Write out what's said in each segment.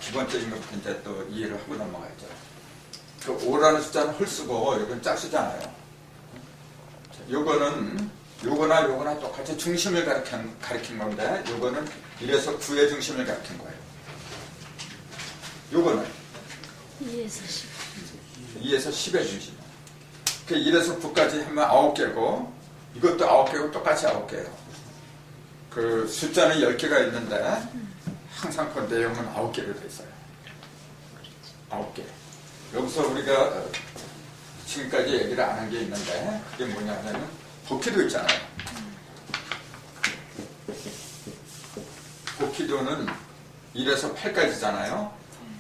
기본적인 것부터 이제 또 이해를 하고 넘어가야죠. 그 5라는 숫자는 홀수고 이건 짝수잖아요. 자, 요거는 요거나 요거나 똑같이 중심을 가리킨 건데 요거는 1에서 9의 중심을 가리킨 거예요. 요거는 2에서 10. 2에서 10의 중심. 그 1에서 9까지 하면 9개고 이것도 9개고 똑같이 9개예요. 그 숫자는 10개가 있는데 항상 그 내용은 9개로 돼 있어요. 9개. 여기서 우리가 지금까지 얘기를 안 한 게 있는데 그게 뭐냐면 복귀도 있잖아요. 복귀도는 1에서 8까지잖아요.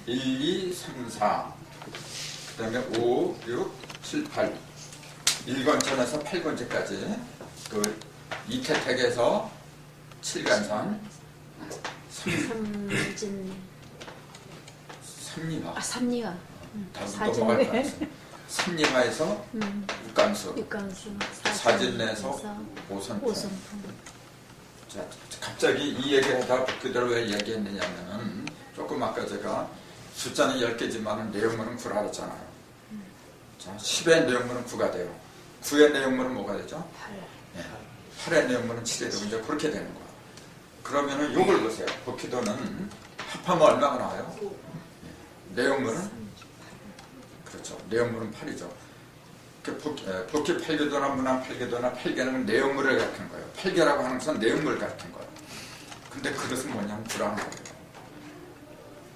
1, 2, 3, 4 그 다음에 5, 6, 7, 8 1권천에서 8권째까지 그 이태택에서 7간선 삼진. 삼리화 삼리화. 넘어갈 뻔했어. 삼리화에서 육간수 육간수. 사진내에서 오선풍. 자, 갑자기 이 얘기를 하다가 그대로 왜 얘기했느냐면은 조금 아까 제가 숫자는 10개지만 내용물은 9라 그랬잖아요. 자, 10의 내용물은 9가 돼요. 9의 내용물은 뭐가 되죠? 8. 8의 내용물은 7이 되고 이제 그렇게 되는 거예요. 그러면은 요걸 보세요. 복귀도는 합하면 얼마가 나와요? 내용물은? 그렇죠. 내용물은 8이죠. 복귀 8개도나 문항 8개도나 8개는 내용물을 가리키는 거예요. 8개라고 하는 것은 내용물을 가리키는 거예요. 근데 그릇은 뭐냐면 9라는 거예요.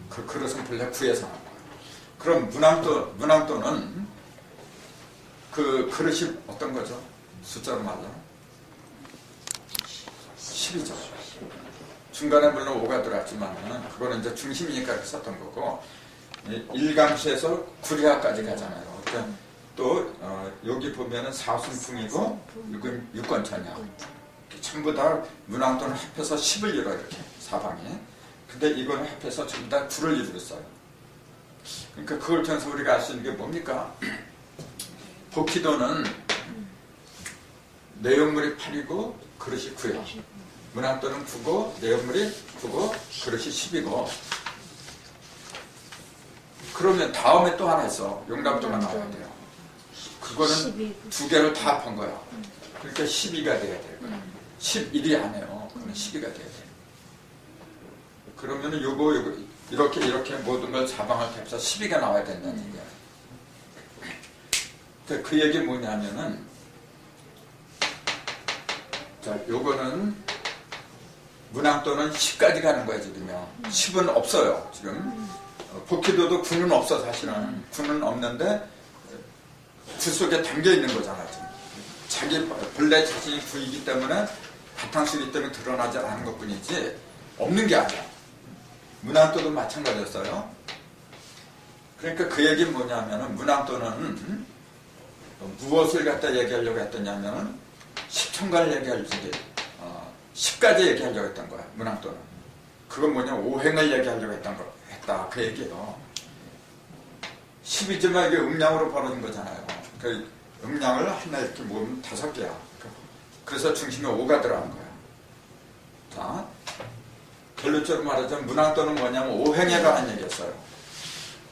그 그릇은 본래 9에서 나온 거예요. 그럼 문항도는 그 그릇이 어떤 거죠? 숫자로 말하면 10이죠. 중간에 물론 5가 들어갔지만 그거는 이제 중심이니까 이렇게 썼던 거고 1강수에서 9리하까지 가잖아요. 그러니까 또 여기 보면은 사순풍이고 6권천이야. 전부 다 문항도는 합해서 10을 이뤄 이렇게 사방에. 근데 이거는 합해서 전부 다 9를 이루고 있어요. 그러니까 그걸 통해서 우리가 알 수 있는 게 뭡니까? 복귀도는 내용물이 8이고 그릇이 9예요. 문항도는 9고 내용물이 9고 그릇이 10이고 그러면 다음에 또 하나 있어. 용담도가 나와야 돼요. 그거는 2개를 다 합한 거야. 그러니까 12가 돼야 돼요. 11이 안 해요. 그러면 12가 돼야 돼요. 그러면은 요거 이렇게 모든 걸 사방을 캡해서 12가 나와야 된다는 얘기야. 그 얘기 뭐냐면은 자, 요거는 문항도는 10까지 가는 거야 지금요. 10은 없어요 지금. 복귀도도 9는 없어 사실은. 9는 없는데 9 속에 담겨 있는 거잖아 지금. 자기 본래 자신이 9이기 때문에 바탕수이기 때문에 드러나지 않은 것뿐이지 없는 게 아니야. 문항도도 마찬가지였어요. 그러니까 그 얘기는 뭐냐면은 문항도는 무엇을 갖다 얘기하려고 했더냐면은 10천간을 얘기하려고 10가지 얘기하려고 했던 거야 문항도는. 그건 뭐냐면 5행을 얘기하려고 했다 그 얘기예요. 10이지만 이게 음량으로 벌어진 거잖아요. 그 음량을 하나 이렇게 모으면 5개야. 그래서 중심에 5가 들어간 거야. 자, 결론적으로 말하자면 문항도는 뭐냐면 5행에 관한 얘기였어요.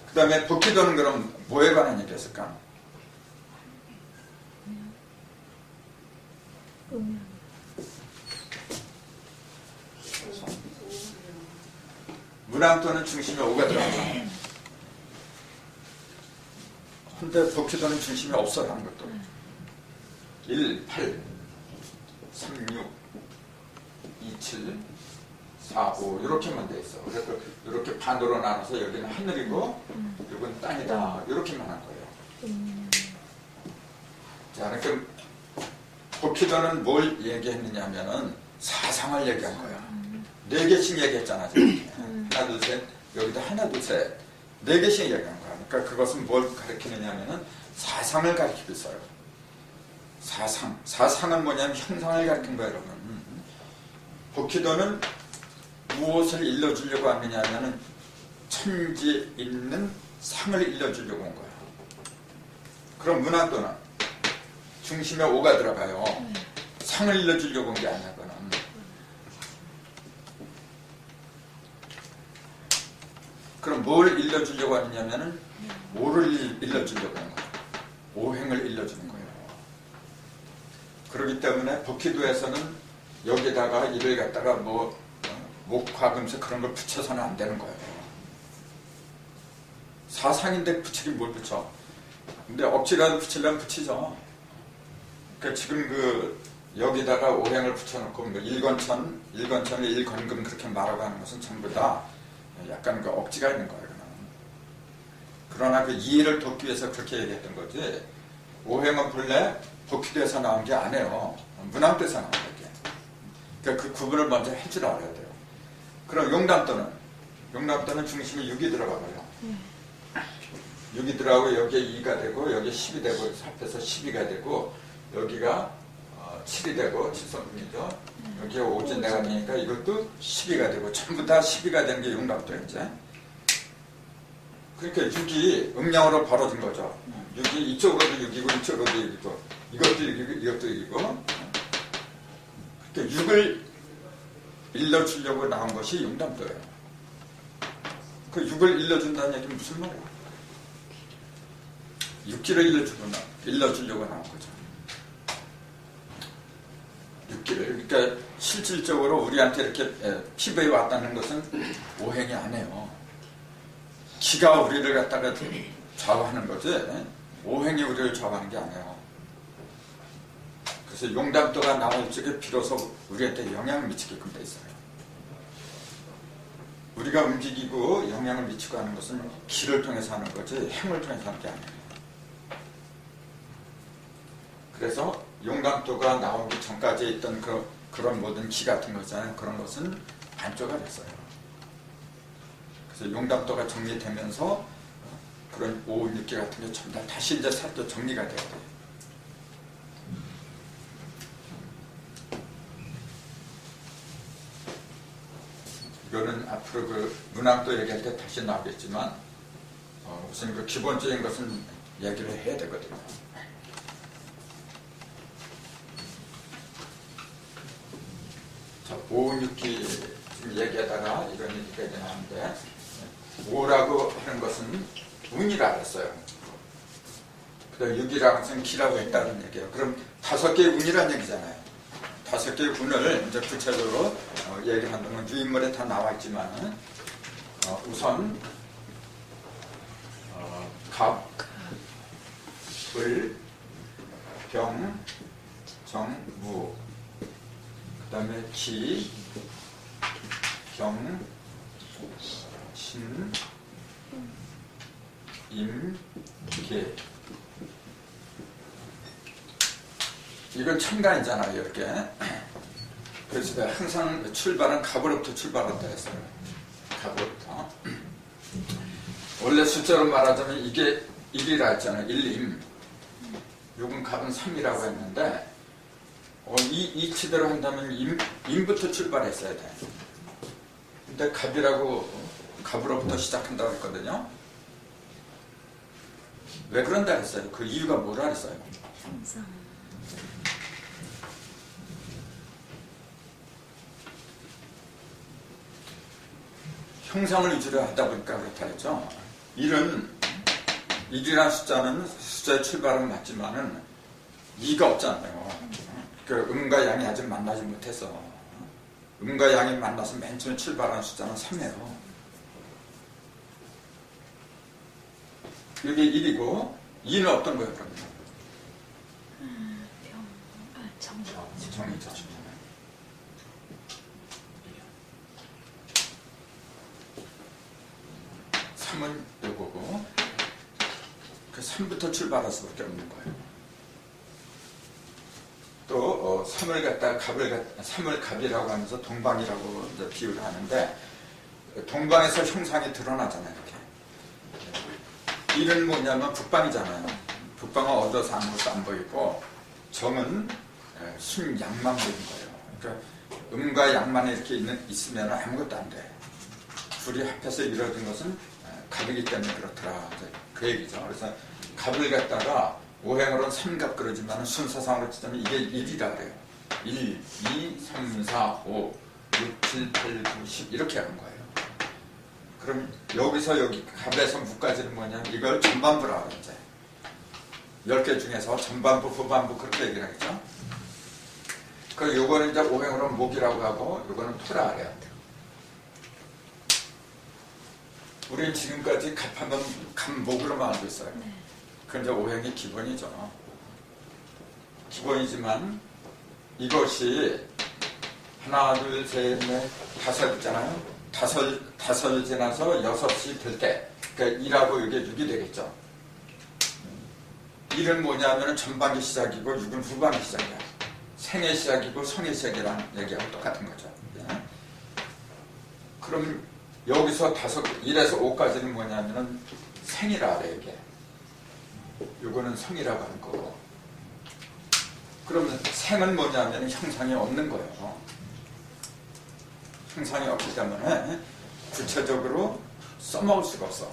그 다음에 복귀도는 그럼 뭐에 관한 얘기였을까? 문항도는 중심에 5가 들어간 거야. 근데 복귀도는 중심이 없어요. 아무것도. 1, 8, 3, 6, 2, 7, 4, 5 이렇게만 돼 있어. 그래서 이렇게 반으로 나눠서 여기는 하늘이고 이건 땅이다. 이렇게만 한 거예요. 자, 그러니까 복귀도는 뭘 얘기했느냐면은 사상을 얘기한 거야. 4개씩 얘기했잖아. 지금. 하나, 둘, 셋. 여기다 하나, 둘, 셋. 4개씩 얘기한 거야. 그러니까 그것은 뭘 가리키느냐면은 사상을 가리키고 있어요. 사상은 뭐냐면 형상을 가리킨 거예요, 여러분. 복귀도는 무엇을 일러주려고 하느냐면은 천지에 있는 상을 일러주려고 온 거야. 그럼 문항도는 중심에 5가 들어가요. 상을 일러주려고 온 게 아니야, 그거는. 그럼 뭘 일러주려고 하느냐면은 오를 일러주려고 하는 거예요. 오행을 일러주는 거예요. 그렇기 때문에 법기도에서는 여기다가 이를 갖다가 뭐 목화금속 그런 걸 붙여서는 안 되는 거예요. 사상인데 붙이긴 뭘 붙여. 근데 억지라도 붙이려면 붙이죠. 그러니까 지금 그 여기다가 오행을 붙여놓고 뭐 일건천에 일건금 그렇게 말하고 하는 것은 전부 다 약간 그 억지가 있는 거예요. 그러나 그 이해를 돕기 위해서 그렇게 얘기했던 거지. 오행은 본래 법기도에서 나온 게 아니에요. 문왕도에서 나온 거예요. 그러니까 그 구분을 먼저 할 줄 알아야 돼요. 그럼 용담도는 중심이 6이 들어가고요. 6이 들어가고 여기에 2가 되고 여기에 10이 되고 합해서 12가 되고 여기가 7이 되고 7성분이죠. 여기에 5진 내가 되니까 이것도 12가 되고 전부 다 12가 되는 게 용담도예요. 이제. 그러니까 6이 음양으로 벌어진 거죠. 6이 이쪽으로도 6이고 이쪽으로도 6이고 이것도 6이고 이것도 6이고 그러니까 6을 일러주려고 나온 것이 용담도예요. 그 6을 일러준다는 얘기는 무슨 말이에요? 6기를 일러주려고 나온 거죠. 6기를. 그러니까 실질적으로 우리한테 이렇게 피부에 왔다는 것은 오행이 아니에요. 기가 우리를 갖다가 좌우하는 거지 오행이 우리를 좌우하는 게 아니에요. 그래서 용담도가 나올 적에 비로소 우리한테 영향을 미치게끔 돼 있어요. 우리가 움직이고 영향을 미치고 하는 것은 기를 통해서 하는 거지 행을 통해서 하는 게 아니에요. 그래서 용담도가 나오기 전까지 있던 그런 모든 기 같은 거 있잖아요. 그런 것은 안쪽가 됐어요. 그래서 용담도가 정리되면서 그런 오일기 같은 게 전부 다 다시 이제 살도 정리가 돼야 돼요. 이거는 앞으로 그 문학도 얘기할 때 다시 나오겠지만 우선 그 기본적인 것은 얘기를 해야 되거든요. 자, 5, 6기 지금 얘기하다가 이런 얘기가 이제 나오는데 5라고 하는 것은 운이라 했어요. 그 다음 6이라는 것은 기라고 했다는 얘기예요. 그럼 5개의 운이라는 얘기잖아요. 5개의 운을 이제 구체적으로 얘기를 한다면 유인물에 다 나와 있지만 우선 갑, 을, 병, 정, 무 그 다음에 기, 경, 신, 임, 계 이건 천간이잖아요. 이렇게. 그래서 내가 항상 출발은 갑으로부터 출발한다 했어요. 갑으로부터. 원래 숫자로 말하자면 이게 1이라 했잖아요. 1임. 요건 갑은 3이라고 했는데 이 치대로 한다면 임부터 출발했어야 돼. 근데 갑으로부터 시작한다고 했거든요. 왜 그런다 했어요? 그 이유가 뭐라 했어요? 형상. 형상을 위주로 하다 보니까 그렇다 했죠. 1이라는 숫자의 출발은 맞지만은 2가 없잖아요. 그 음과 양이 아직 만나지 못해서 음과 양이 만나서 맨 처음에 출발하는 숫자는 3이에요. 이게 1이고 2는 어떤 거예요? 그러면? 정이죠. 3은 요거고 그 3부터 출발할 수밖에 없는 거예요. 또 3을 갖다가 3을 갑이라고 하면서 동방이라고 이제 비유를 하는데 동방에서 형상이 드러나잖아요. 이렇게. 이는 뭐냐면 북방이잖아요. 북방은 어두워서 아무것도 안 보이고 정은 순양만 보이는 거예요. 그러니까 음과 양만 이렇게 있으면 아무것도 안 돼. 둘이 합해서 이루어진 것은 갑이기 때문에 그렇더라. 그 얘기죠. 그래서 갑을 갖다가 오행으로는 3갑 그러지만 순서상으로 치자면 이게 1이라 그래요. 1, 2, 3, 4, 5, 6, 7, 8, 9, 10 이렇게 하는 거예요. 그럼 여기서 여기 갑에서 무까지는 뭐냐? 이걸 전반부라고 하죠. 이제 10개 중에서 전반부, 후반부 그렇게 얘기를 하겠죠. 그 요거는 이제 오행으로 목이라고 하고 요거는 토라 그래요. 우리는 지금까지 갑하면 갑목으로만 알고 있어요. 그건 이제 오행이 기본이죠. 기본이지만 이것이 하나, 둘, 셋, 넷, 다섯 있잖아요. 다섯 지나서 6이 될 때, 그러니까 1하고 이게 6이 되겠죠. 1은 뭐냐면 전반기 시작이고 6은 후반기 시작이야. 생의 시작이고 성의 시작이라는 얘기하고 똑같은 거죠. 예? 그럼 여기서 1에서 5까지는 뭐냐면은 생이라 그래, 이게. 요거는 성이라고 하는 거고. 그러면 생은 뭐냐면 형상이 없는 거예요. 형상이 없기 때문에 구체적으로 써먹을 수가 없어.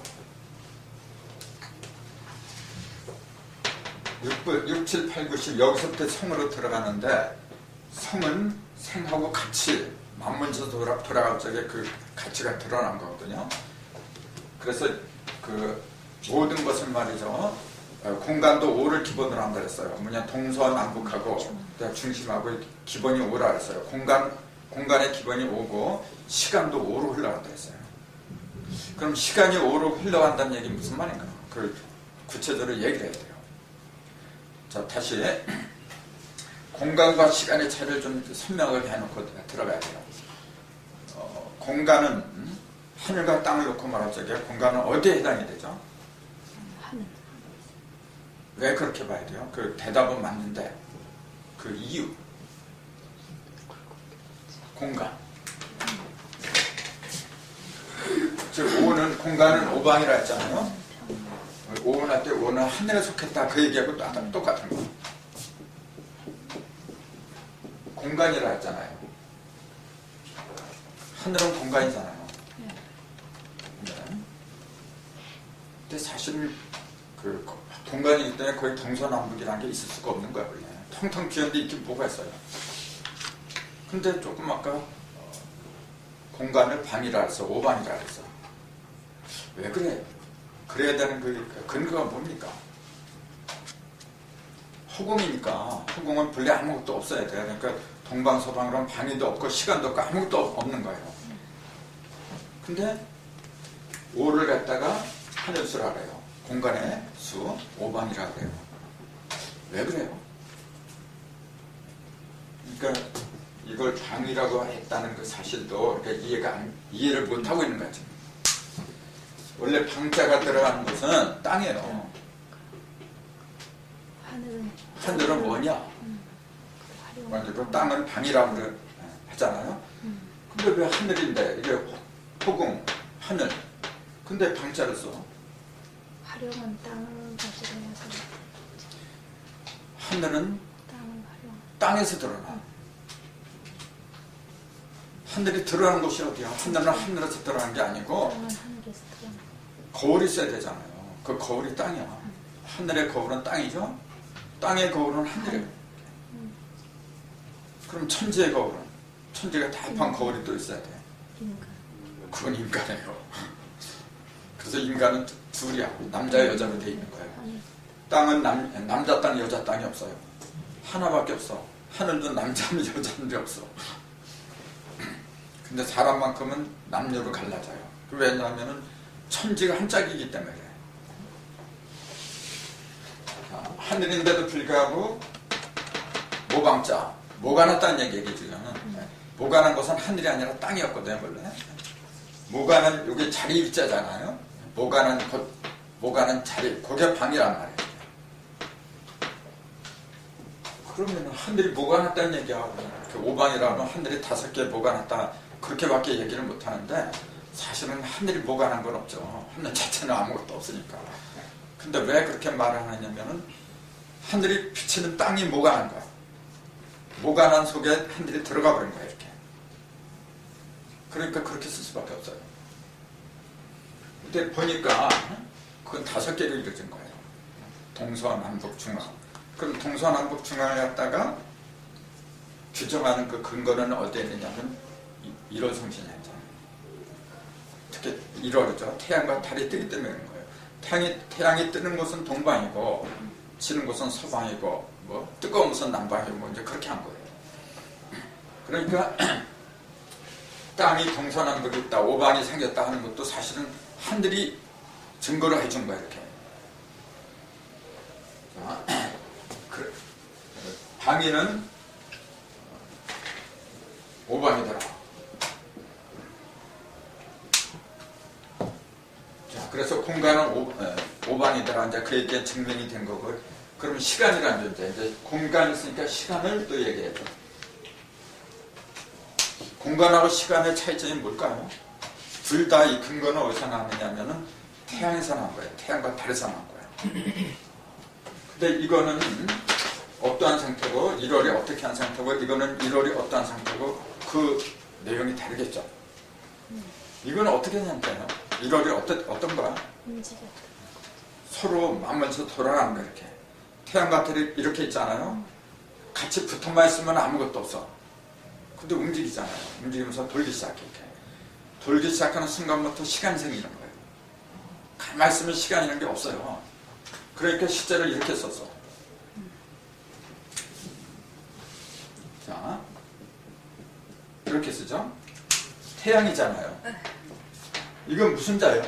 6, 7, 8, 9, 10 여기서부터 성으로 들어가는데 성은 생하고 같이 맞물려서 돌아갈 적에 그 가치가 드러난 거거든요. 그래서 그 모든 것을 말이죠. 공간도 5를 기본으로 한다 그랬어요. 뭐냐 동서남북하고 중심하고 기본이 5라 그랬어요. 공간의 기본이 5고 시간도 5로 흘러간다 했어요. 그럼 시간이 5로 흘러간다는 얘기는 무슨 말인가? 그걸 구체적으로 얘기를 해야 돼요. 자, 다시 공간과 시간의 차이를 좀 설명을 해놓고 들어가야 돼요. 공간은 하늘과 땅을 놓고 말할 적에 공간은 어디에 해당이 되죠? 하늘. 왜 그렇게 봐야 돼요? 그 대답은 맞는데 그 이유 공간 즉 오는 공간은 오방이라 했잖아요. 오는 할 때 오는 하늘에 속했다 그 얘기하고 똑같은 거. 공간이라 했잖아요. 하늘은 공간이잖아요. 네. 근데 사실 그 공간이기 때문에 거의 동서남북이라는 게 있을 수가 없는 거야. 원래. 텅텅 비었는데 있긴 뭐가 있어요. 근데 조금 아까 공간을 방이라 해서 오방이라 했어. 왜 그래? 그래야 되는 그 근거가 뭡니까? 허공이니까 허공은 본래 아무것도 없어야 돼. 그러니까 동방서방으로는 방위도 없고 시간도 없고 아무것도 없는 거예요. 근데 5를 갖다가 하늘수라 그래요. 공간의 수, 오방이라 그래요. 왜 그래요? 그러니까 이걸 방위라고 했다는 그 사실도 이해를 못하고 있는 거죠. 원래 방자가 들어가는 것은 땅이에요. 하늘은 뭐냐? 그 땅은 방이라고 하잖아요. 근데 왜 하늘인데 이게 허공, 하늘. 근데 방자를 써. 활용은 땅을 가지고 해서 하늘은 땅을 활용. 땅에서 드러나. 하늘이 드러나는 곳이 어디야? 하늘은 하늘에서 드러나는 게 아니고 땅은 하늘에서 드러나. 거울이 있어야 되잖아요. 그 거울이 땅이야. 하늘의 거울은 땅이죠. 땅의 거울은 하늘이에요. 그럼 천지의 거울은? 천지가 다 합한 거울이 또 있어야 돼. 인간. 그건 인간이에요. 그래서 인간은 둘이야. 남자 여자로 돼 있는 거예요. 땅은 남자 땅 여자 땅이 없어요. 하나밖에 없어. 하늘도 남자는 여자인데 없어. 근데 사람만큼은 남녀로 갈라져요. 왜냐하면 천지가 한 짝이기 때문에 그래. 하늘인데도 불구하고 모방자 모가 났다는 얘기지. 모가 난 것은 하늘이 아니라 땅이었거든요. 원래 모가는 여기 자리 일자잖아요. 모가는 자리, 그게 방이란 말이에요. 그러면 하늘이 모가 났다는 얘기하고 오방이라면 하늘이 5개 모가 났다 그렇게밖에 얘기를 못하는데 사실은 하늘이 모가 난 건 없죠. 하늘 자체는 아무것도 없으니까. 근데 왜 그렇게 말을 하느냐면은 하늘이 비치는 땅이 모가 난 거야. 모가 난 속에 하늘이 들어가 버린 거야 이렇게. 그러니까 그렇게 쓸 수밖에 없어요. 근데 보니까 그건 5개로 이루어진 거예요. 동서남북 중앙. 그럼 동서남북 중앙을 갖다가 규정하는 그 근거는 어디에 있느냐면 1월 성신이 했잖아요. 특히 1월이죠. 태양과 달이 뜨기 때문에 그런 거예요. 태양이 뜨는 곳은 동방이고 지는 곳은 서방이고 뭐 뜨거운 곳은 남방이고 뭐 이제 그렇게 한 거예요. 그러니까 땅이 동서남북이 있다, 오방이 생겼다 하는 것도 사실은 하늘이 증거를 해준 거예요. 이렇게. 방위는 오방이더라. 자, 그래서 공간은 오방이더라. 이제 그 얘기가 증명이 된 거고, 그럼 시간이라는 존재, 이제 공간이 있으니까 시간을 또 얘기해야죠. 공간하고 시간의 차이점이 뭘까요? 둘 다 이 근거는 어디서 나왔느냐면은 태양에서 나온 거예요. 태양과 달에서 나온 거예요. 근데 이거는 어떠한 상태고 1월이 어떻게 한 상태고 이거는 1월이 어떠한 상태고 그 내용이 다르겠죠. 이건 어떻게 된 상태예요? 1월이 어떤가? 움직였다. 서로 맞물려서 돌아가는 거예요. 이렇게. 태양과 달이 이렇게 있잖아요. 같이 붙어만 있으면 아무것도 없어. 근데 움직이잖아요. 움직이면서 돌기 시작해. 이렇게. 돌기 시작하는 순간부터 시간이 생기는 거예요. 가만히 있으면 시간이라는 게 없어요. 그러니까 시제를 이렇게 썼어. 자, 이렇게 쓰죠. 태양이잖아요. 이건 무슨 자예요?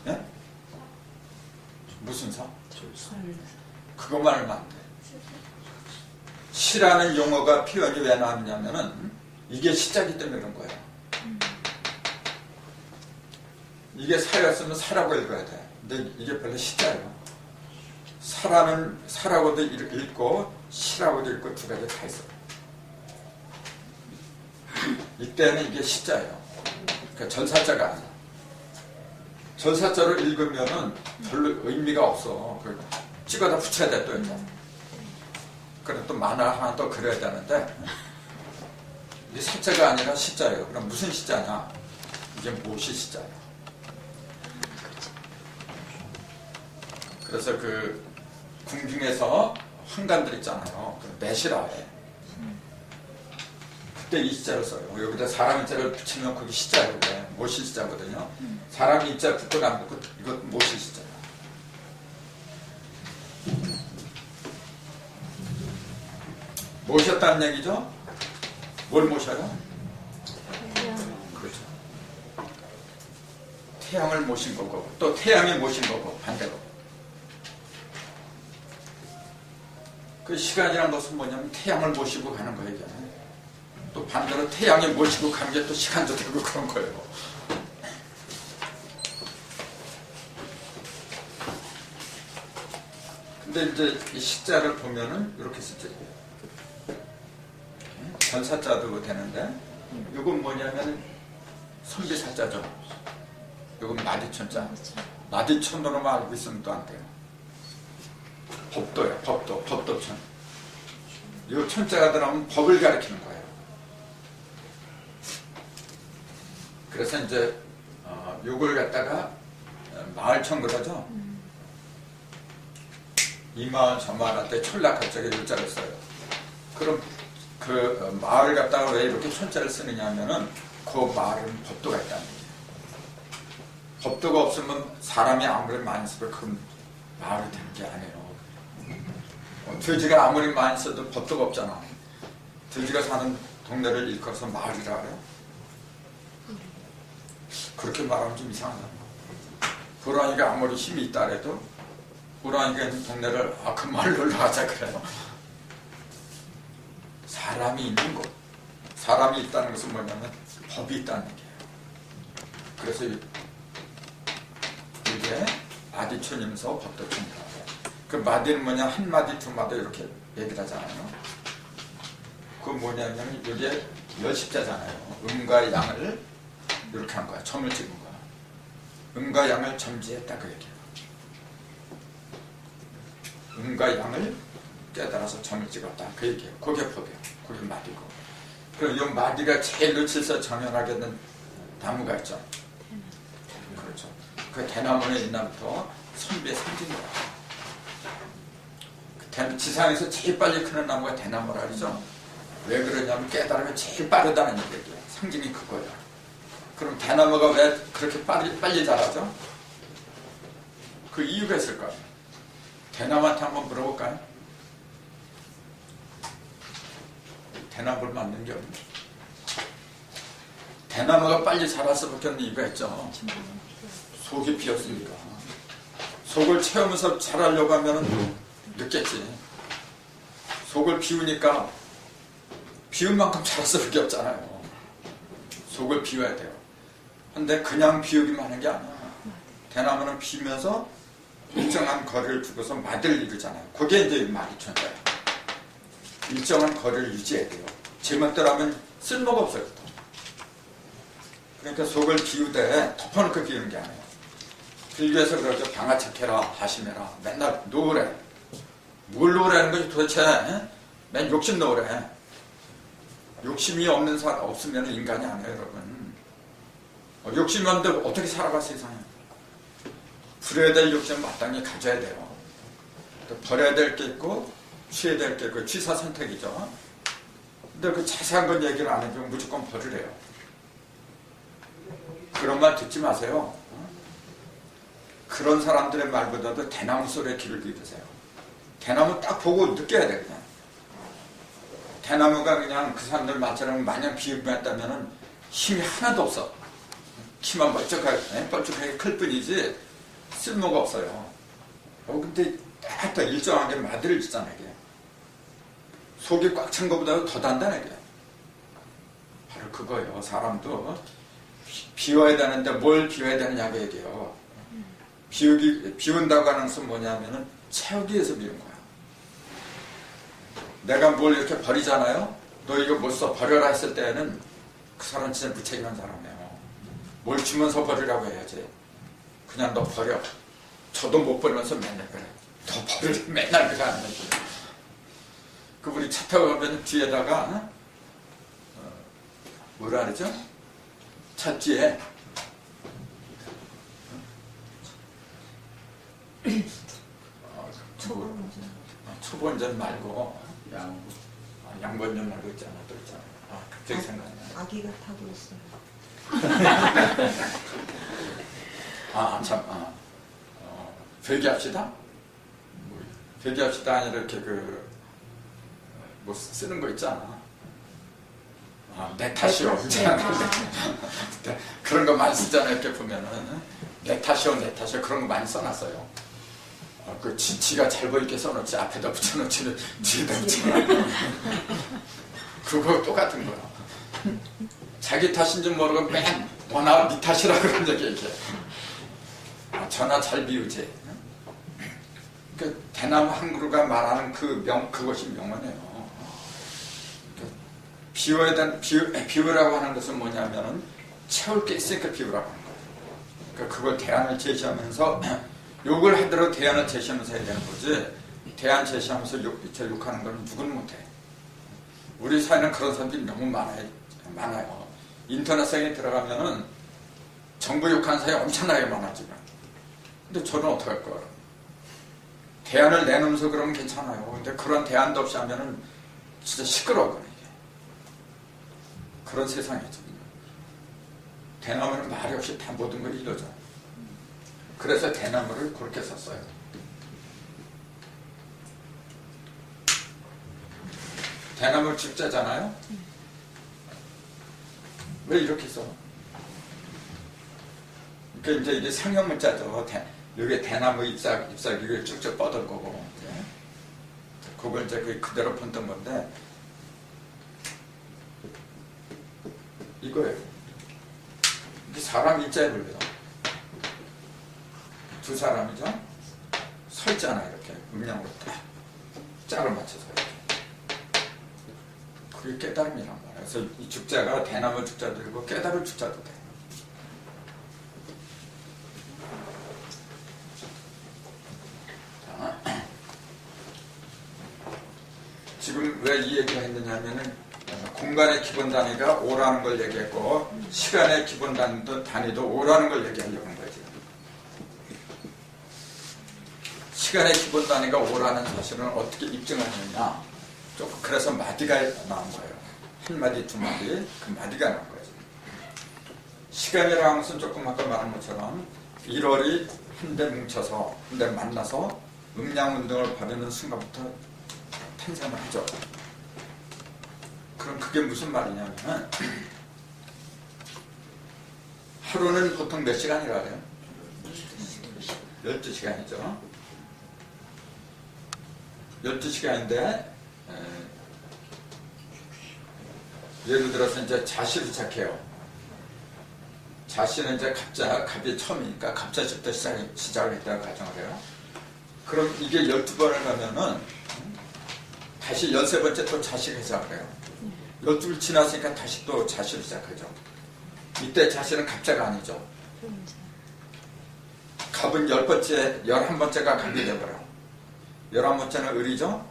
네? 무슨 사? 그것만 알면 안 돼. 시라는 용어가 표현이 왜 나왔냐면은 이게 시자기 때문에 그런 거예요. 이게 사였으면 사라고 읽어야 돼. 근데 이게 별로 시자예요. 사라고도 읽고 시라고도 읽고 두 가지 다 있어요. 이때는 이게 시자예요. 그러니까 전사자가 아니야. 전사자로 읽으면은 별로 의미가 없어. 찍어다 붙여야 돼, 또 이제. 그래 또 만화 하나 또 그려야 되는데 이 사자가 아니라 시자예요. 그럼 무슨 시자냐? 이게 무엇이 시자예요? 그래서 그 궁중에서 환관들 있잖아요. 그 매시라에 그때 이 시자를 써요. 여기다 사람 인자를 붙이면 그게 시자예요. 모시 시자거든요. 사람 인자 붙고 안 붙고 이거 모시 시자예요. 모셨다는 얘기죠? 뭘 모셔요? 그렇죠. 태양을 모신 거고 또 태양이 모신 거고 반대로. 그 시간이란 것은 뭐냐면 태양을 모시고 가는 거예요. 또 반대로 태양이 모시고 가는 게 또 시간도 되고 그런 거예요. 근데 이제 이 시자를 보면은 이렇게 쓰죠. 전사자도 되는데 이건 뭐냐면 선비사자죠. 이건 마디천자. 마디천으로만 알고 있으면 또 안 돼요. 법도예요. 법도천. 이 천자가 들어가면 법을 가리키는 거예요. 그래서 이제 요걸 갖다가 마을천 그러죠. 이 마을 저 마을한테 촌락할적에 일자를 써요. 그럼 그 마을을 갖다가 왜 이렇게 천자를 쓰느냐 하면은 그 마을은 법도가 있다는 거예요. 법도가 없으면 사람이 아무리 많이 써도 그 마을이 되는 게 아니에요. 돼지가 아무리 많이 써도 법도가 없잖아. 돼지가 사는 동네를 일컬어서 마을이라 그래요. 그렇게 말하면 좀 이상하다. 호랑이가 아무리 힘이 있다 해도 호랑이가 있는 동네를 그 마을로 올라가자 그래요. 사람이 있는 곳. 사람이 있다는 것은 뭐냐면 법이 있다는 얘기예요. 그래서 이게 마디천이면서 법도천이라고 해요. 그 마디는 뭐냐, 한 마디, 두 마디 이렇게 얘기를 하잖아요. 그 뭐냐면 이게 열십자잖아요. 음과 양을 이렇게 한 거야. 점을 찍은 거야. 음과 양을 점지했다 그 얘기예요. 음과 양을 깨달아서 점을 찍었다 그 얘기예요. 그게 법이에요. 그게 마디고. 그럼 이 마디가 제일 놓치서 정연하게 된 나무가 있죠. 그렇죠. 그 대나무는 옛날부터 선비의 상징이에요. 지상에서 제일 빨리 크는 나무가 대나무라 그러죠. 왜 그러냐면 깨달으면 제일 빠르다는 얘기예요. 상징이 그거예요. 그럼 대나무가 왜 그렇게 빨리 자라죠? 그 이유가 있을 거예요. 대나무한테 한번 물어볼까요? 대나무를 만든 게 없는데. 대나무가 빨리 자랄 수밖에 없는 이유가 있죠. 속이 비었으니까. 속을 채우면서 자라려고 하면 늦겠지. 속을 비우니까 비운 만큼 자랄 수밖에 없잖아요. 속을 비워야 돼요. 근데 그냥 비우기만 하는 게 아니야. 대나무는 비면서 일정한 거리를 두고서 mad을 이루잖아요. 그게 이제 mad이 천자예요. 일정한 거리를 유지해야 돼요. 제멋대로 하면 쓸모가 없어요. 그러니까 속을 비우되 덮어놓고 비우는 게 아니에요. 불교에서 그러죠. 방아착해라, 하심해라. 맨날 놓으래. 뭘 놓으라는 거지 도대체? 맨 욕심 놓으래. 욕심이 없는 사람 없으면 인간이 아니에요, 여러분. 욕심이 없는데 어떻게 살아가 세상에? 부려야 될 욕심 마땅히 가져야 돼요. 또 버려야 될 게 있고 취해야 될 게 있고 취사 선택이죠. 근데 그 자세한 건 얘기를 안 해주면 무조건 버리래요. 그런 말 듣지 마세요. 그런 사람들의 말보다도 대나무 소리에 귀를 기울이세요. 대나무 딱 보고 느껴야 돼, 그냥. 대나무가 그냥 그 사람들 말처럼 마냥 비우기만 했다면 힘이 하나도 없어. 키만 뻘쭉하게 클 뿐이지 쓸모가 없어요. 근데 딱 일정하게 마디를 짓잖아요, 이게. 속이 꽉 찬 것보다 더 단단하게. 바로 그거예요. 사람도 비워야 되는데 뭘 비워야 되느냐고 얘기해요. 비운다고 하는 것은 뭐냐면은 채우기 위해서 비운 거야. 내가 뭘 이렇게 버리잖아요. 너 이거 못 써 버려라 했을 때는 그 사람은 진짜 무책임한 사람이에요. 뭘 주면서 버리라고 해야지. 그냥 너 버려. 저도 못 버리면서 맨날 그래. 더 버리려 맨날 그래 하는 거지. 그 우리 차 타고 가면 뒤에다가 뭐라 그러죠? 차 뒤에 초보운전 말고 양보운전 말고 있잖아. 또 있잖아. 갑자기 생각나. 아기가 타고 있어요. 회개합시다? 회개합시다 아니라 이렇게 뭐 쓰는 거 있잖아. 내 탓이요. 그런 거 많이 쓰잖아요. 이렇게 보면은. 내 탓이요, 내 탓이요. 그런 거 많이 써놨어요. 그 지가 잘 보이게 써놓지. 앞에다 붙여놓지. 뒤에다 붙여놓지. 그거 똑같은 거야. 자기 탓인 줄 모르고 맨 나 네 탓이라 그런 적이 얘기해. 전화 잘 비우지. 그 대나무 한 그루가 말하는 그것이 명언이에요. 비우라고 하는 것은 뭐냐면은 채울 게 있으니까 비우라고 하는 거예요. 그러니까 그걸 대안을 제시하면서 욕을 하더라도 대안을 제시하면서 해야 되는 거지. 대안 제시하면서 욕하는 건 누구는 못해. 우리 사회는 그런 사람들이 너무 많아요. 인터넷상에 들어가면은 정부 욕하는 사람이 엄청나게 많아지만. 근데 저는 어떡할 거야? 대안을 내놓으면서 그러면 괜찮아요. 근데 그런 대안도 없이 하면은 진짜 시끄러워. 그런 세상이죠. 대나무는 말이 없이 다 모든 걸 이루어져. 그래서 대나무를 그렇게 썼어요. 대나무 죽자잖아요. 왜 이렇게 써? 그러니까 이제 이게 상형 문자죠. 여기에 대나무 잎사귀를 쭉쭉 뻗은 거고, 그걸 이제 그대로 펀던 건데. 이거예요. 이게 사람 일자에 불려요. 두 사람이죠? 서 있잖아, 이렇게. 음량으로 딱 짝을 맞춰서 이렇게. 그게 깨달음이란 말이에요. 그래서 이 죽자가 대나무 죽자도 되고 깨달을 죽자도 돼. 지금 왜 이 얘기를 했느냐 하면은 공간의 기본 단위가 오라는 걸 얘기했고 시간의 기본 단위도 오라는 걸 얘기하려고 한 거지. 시간의 기본 단위가 오라는 사실은 어떻게 입증하느냐. 조금 그래서 마디가 나온 거예요. 한 마디, 두 마디, 그 마디가 나온 거지. 시간이라는 것은 조금 아까 말한 것처럼 1월이 한데 뭉쳐서 한데 만나서 음양운동을 벌이는 순간부터 탄생을 하죠. 그럼 그게 무슨 말이냐면 하루는 보통 몇 시간이라 그래요? 12시간이죠. 12시간인데 예를 들어서 이제 자시로 시작해요. 자시는 이제 갑이 처음이니까 갑자시부터 시작을 했다고 가정을 해요. 그럼 이게 12번을 가면은 다시 13번째 또 자시가 시작을 해요. 12일 지났으니까 다시 또 자시로 시작하죠. 이때 자시는 갑자가 아니죠. 갑은 10번째, 11번째가 갑이 되버려. 11번째는 을이죠.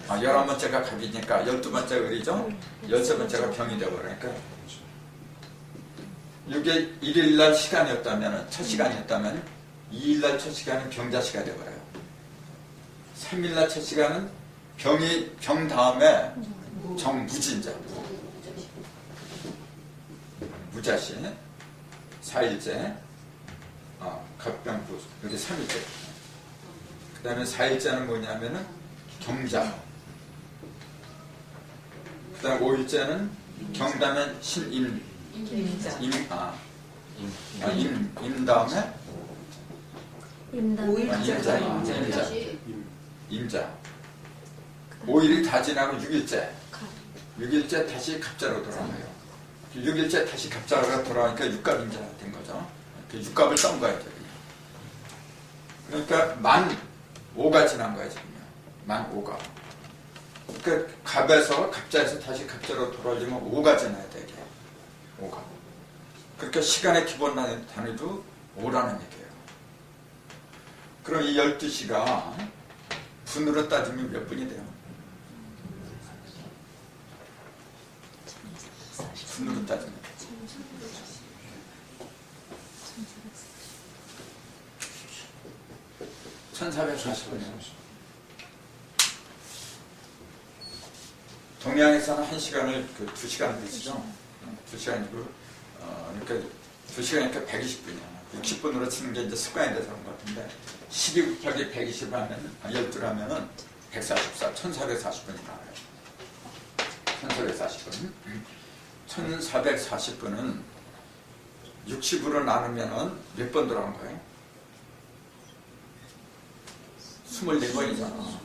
11번째가 갑이니까 12번째가 을이죠. 13번째가 병이 되버려니까 이게 1일날 시간이었다면, 첫 시간이었다면 2일날 첫 시간은 병자시가 되버려요. 3일날 첫 시간은 병 다음에 정무진자, 무자시. 4일째 갑병부, 여기 3일째. 그 다음에 4일째는 뭐냐면은 경자. 그 다음에 5일째는 경다면 신임. 임자. 임 다음에 임자. 5일이 다 지나고 6일째 다시 갑자로 돌아와요. 6일째 다시 갑자로 돌아오니까 육갑임자 된 거죠. 그 육갑을 떤 거예요. 그러니까 만 5가 지난 거예요. 지금요. 만 5가. 그러니까 갑에서 갑자에서 다시 갑자로 돌아오려면 5가 지나야 돼. 5가. 그러니까 시간의 기본 단위도 5라는 얘기예요. 그럼 이 12시가 분으로 따지면 몇 분이 돼요? 분으로 따지면 1440분이요. 동양에서는 1시간을 2시간을 쓰죠. 2시간이고 그러니까 2시간이니까 120분이야. 60분으로 치는 게 이제 습관이 돼서 그런 것 같은데 12 곱하기 120 하면 12 하면은 144, 1440분이 나와요. 1440분. 1440분은 60으로 나누면은 몇 번 들어간 거예요? 24번이잖아.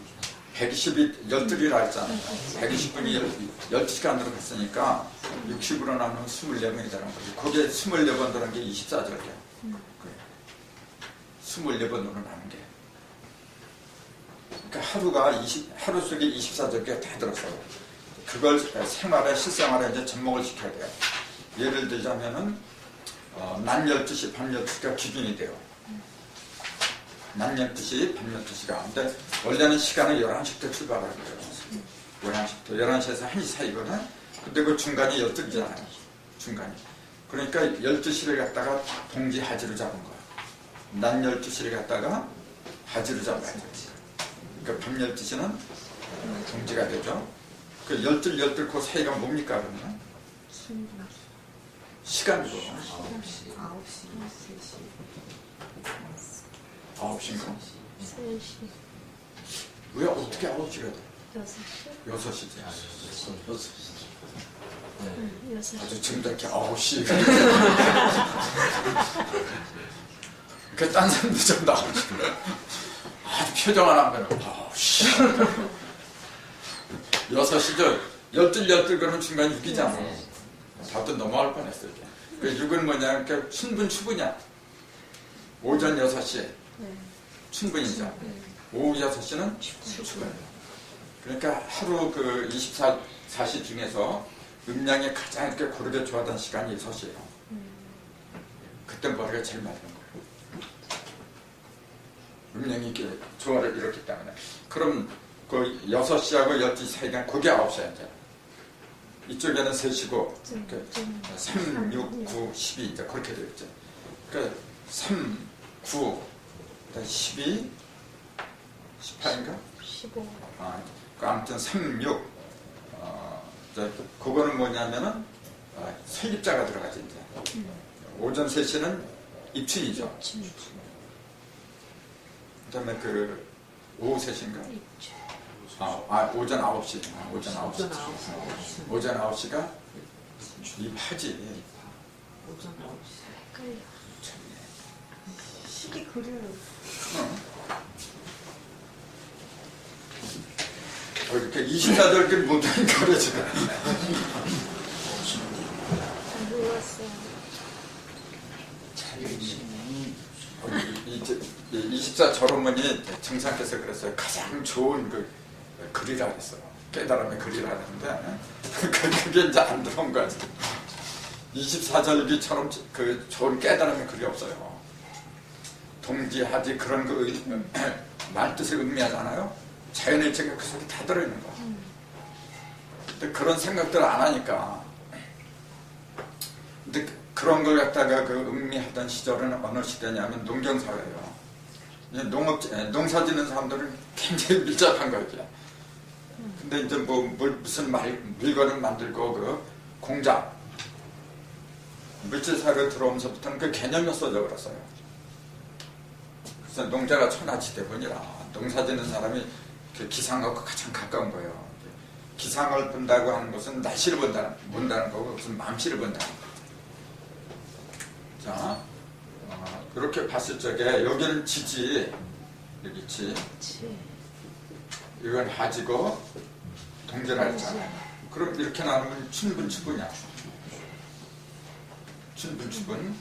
120이 12이라 했잖아요. 120분이 12시간으로 갔으니까 60으로 나누면 24번이 되는 거지. 거기에 24번 들어간 게 24절이야. 24번으로 나눈 게. 그러니까 하루 속에 24절기가 다 들었어요. 그걸 실생활에 이제 접목을 시켜야 돼요. 예를 들자면은, 낮 12시, 밤 12시가 기준이 돼요. 낮 12시, 밤 12시가. 근데 원래는 시간은 11시부터 출발하는 거예요. 11시부터. 11시에서 1시 사이거든. 근데 그 중간이 12시잖아요. 중간이. 그러니까 12시를 갖다가 동지 하지로 잡은 거야. 낮 12시를 갖다가 하지로 잡아야죠. 그러니까 밤 12시는 동지가 되죠. 그 12, 그 사이가 뭡니까, 그러면? 시간으로. 9시인가? 3시. 왜 어떻게 9시가 돼? 6시. 6시지. 6시. 아주 지금도 이렇게 9시. 그 딴 사람도 좀 나오지. 아주 표정 하나 하면 9시. 6시죠. 12 그러면 중간 6이잖아. 다도 넘어갈 뻔했어요. 그 6은 뭐냐, 그러니까 추분이야. 오전 6시. 춘분이죠. 오후 6시는 추분. 그러니까 하루 그 24시 중에서 음양이 가장 이렇게 고르게 좋아하던 시간이 6시예요. 그때 머리가 제일 맞는 거예요. 음양이 이렇게 조화를 이뤘기 때문에. 그럼 그 6시하고 12시 사이가 그게 9시야, 이제. 이쪽에는 3시고, 3, 6, 9, 12, 이제 그렇게 되어 있죠. 그러니까 3, 9, 12, 18인가? 15. 아무튼 3, 6. 그거는 뭐냐면은 설립자가 들어가지 이제. 오전 3시는 입춘이죠. 그다음에 그 오후 3시인가? 오전 9시. 오전 9시가 입하지. 오전 9시. 헷갈려. 시기 그려요. 이렇게 24절길 못하니까 그러지. 안 불렀어요. 24 절어머니 정상께서 그랬어요. 가장 좋은 그 글이라 그랬어요. 깨달음의 글이라 하는데 그게 이제 안 들어온 거야. 24절기처럼 그 좋은 깨달음의 글이 없어요. 동지하지 그런 그 말뜻을 의미하잖아요. 자연일체가 그 속에 다 들어있는 거야. 근데 그런 생각들을 안 하니까. 근데 그런 걸 갖다가 그 음미하던 시절은 어느 시대냐면 농경사회예요. 농사 짓는 사람들은 굉장히 밀접한 거죠. 근데 이제 뭐 무슨 물건을 만들고 그 공장 물질사회로 들어오면서부터는 그 개념이 없어져 버렸어요. 그래서 농자가 천하지대 보니라 농사 짓는 사람이 그 기상하고 가장 가까운 거예요. 기상을 본다고 하는 것은 날씨를 본다는 거고 무슨 맘씨를 본다는 거예요. 자, 이렇게 봤을 적에 여기는 지지, 여기 지, 이건 하지고 동절하 했잖아요. 그럼 이렇게 나누면 춘분추분이야. 춘분추분.